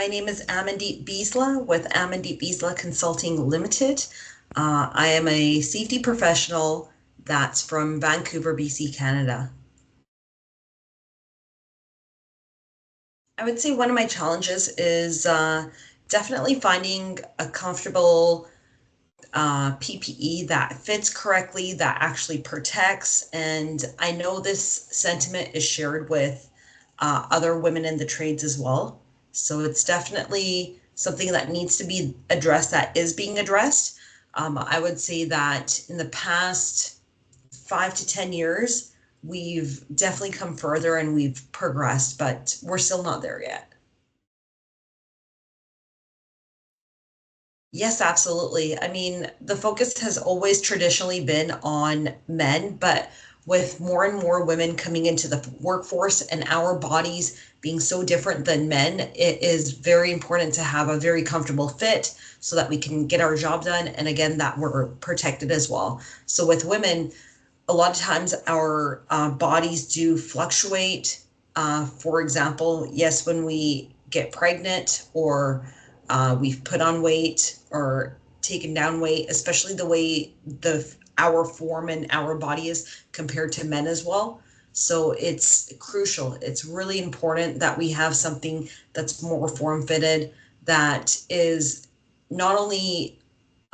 My name is Amandeep Beesla with Amandeep Beesla Consulting Limited. I am a safety professional that's from Vancouver, BC, Canada. I would say one of my challenges is definitely finding a comfortable PPE that fits correctly, that actually protects. And I know this sentiment is shared with other women in the trades as well. So it's definitely something that needs to be addressed, that is being addressed. I would say that in the past 5 to 10 years, we've definitely come further and we've progressed, but we're still not there yet. Yes, absolutely. I mean, the focus has always traditionally been on men, but with more and more women coming into the workforce and our bodies being so different than men, it is very important to have a very comfortable fit so that we can get our job done. And again, that we're protected as well. So with women, a lot of times our bodies do fluctuate. For example, yes, when we get pregnant or we've put on weight or taken down weight, especially the way our form and our body is compared to men as well. So it's crucial. It's really important that we have something that's more form fitted, that is not only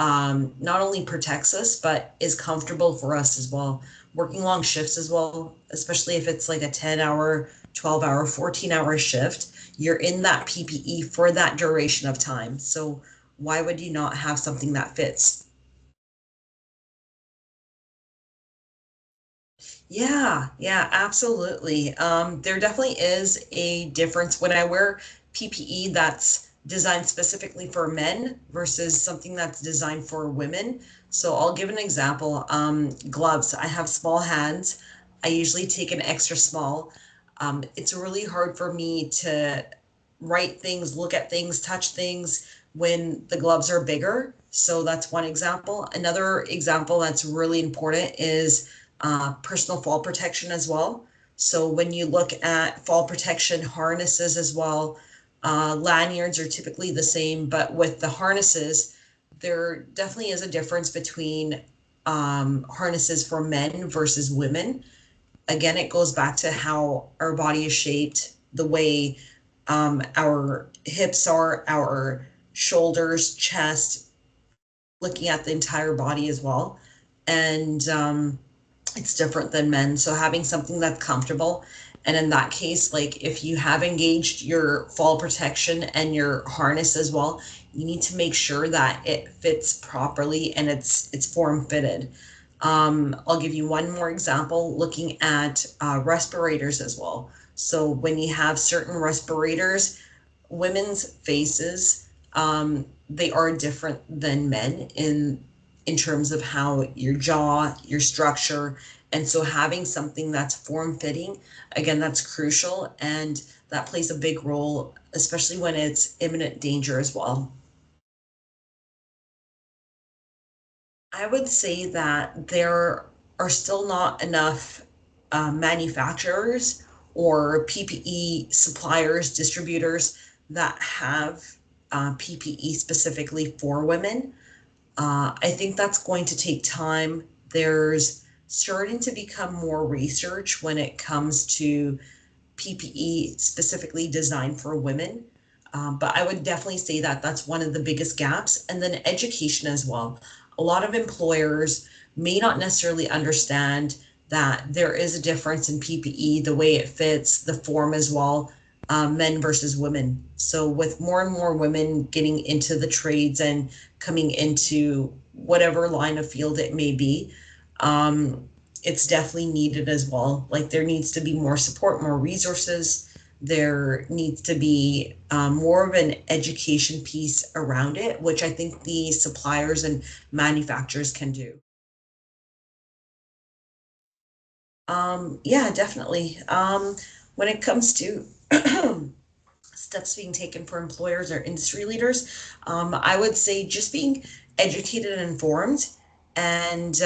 not only protects us, but is comfortable for us as well. Working long shifts as well, especially if it's like a 10-hour, 12-hour, 14-hour shift, you're in that PPE for that duration of time. So why would you not have something that fits? Yeah, absolutely. There definitely is a difference when I wear PPE that's designed specifically for men versus something that's designed for women. So I'll give an example. Gloves. I have small hands. I usually take an extra small. It's really hard for me to write things, look at things, touch things when the gloves are bigger. So that's one example. Another example that's really important is personal fall protection as well. So when you look at fall protection harnesses as well, lanyards are typically the same, but with the harnesses, there definitely is a difference between harnesses for men versus women. Again, it goes back to how our body is shaped, the way our hips are, our shoulders, chest, looking at the entire body as well. And it's different than men. So having something that's comfortable. And in that case, like if you have engaged your fall protection and your harness as well, you need to make sure that it fits properly and it's form fitted. I'll give you one more example looking at respirators as well. So when you have certain respirators, women's faces, they are different than men in terms of how your jaw, your structure, and so having something that's form fitting, again, that's crucial, and that plays a big role, especially when it's imminent danger as well. I would say that there are still not enough manufacturers or PPE suppliers, distributors that have PPE specifically for women. I think that's going to take time. There's starting to become more research when it comes to PPE specifically designed for women. But I would definitely say that that's one of the biggest gaps. And then education as well. A lot of employers may not necessarily understand that there is a difference in PPE, the way it fits, the form as well, men versus women. So with more and more women getting into the trades and coming into whatever line of field it may be, it's definitely needed as well. Like there needs to be more support, more resources. There needs to be more of an education piece around it, which I think the suppliers and manufacturers can do. Yeah, definitely. When it comes to steps being taken for employers or industry leaders, I would say just being educated and informed and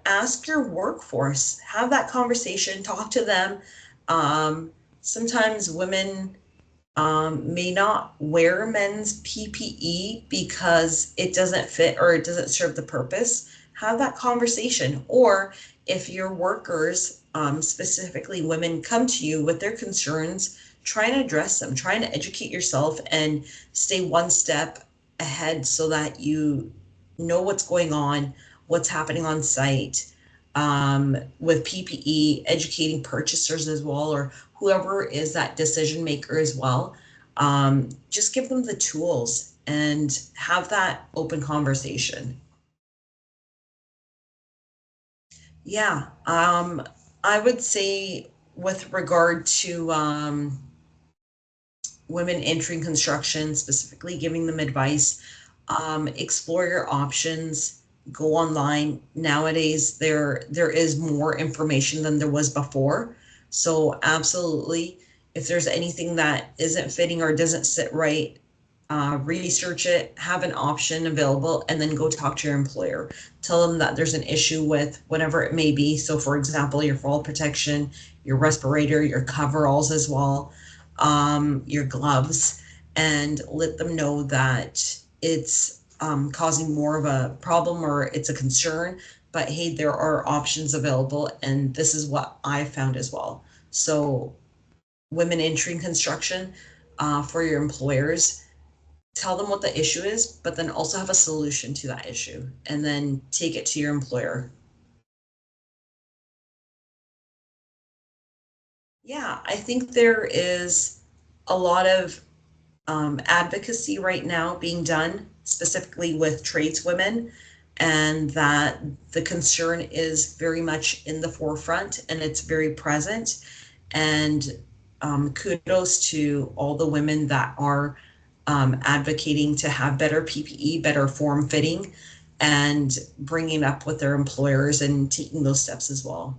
ask your workforce, have that conversation, talk to them. Sometimes women may not wear men's PPE because it doesn't fit or it doesn't serve the purpose, have that conversation. Or if your workers, specifically women, come to you with their concerns, try and address them, try and educate yourself and stay one step ahead so that you know what's going on, what's happening on site, with PPE, educating purchasers as well, or whoever is that decision maker as well. Just give them the tools and have that open conversation. Yeah, I would say with regard to women entering construction, specifically giving them advice, explore your options, go online. Nowadays, there is more information than there was before. So absolutely, if there's anything that isn't fitting or doesn't sit right, research it, have an option available, and then go talk to your employer. Tell them that there's an issue with whatever it may be. So, for example, your fall protection, your respirator, your coveralls as well, your gloves, and let them know that it's causing more of a problem or it's a concern. But hey, there are options available, and this is what I found as well. So, women entering construction, for your employers, tell them what the issue is, but then also have a solution to that issue and then take it to your employer. Yeah, I think there is a lot of advocacy right now being done specifically with tradeswomen, and that the concern is very much in the forefront and it's very present. And kudos to all the women that are advocating to have better PPE, better form fitting, and bringing up with their employers and taking those steps as well.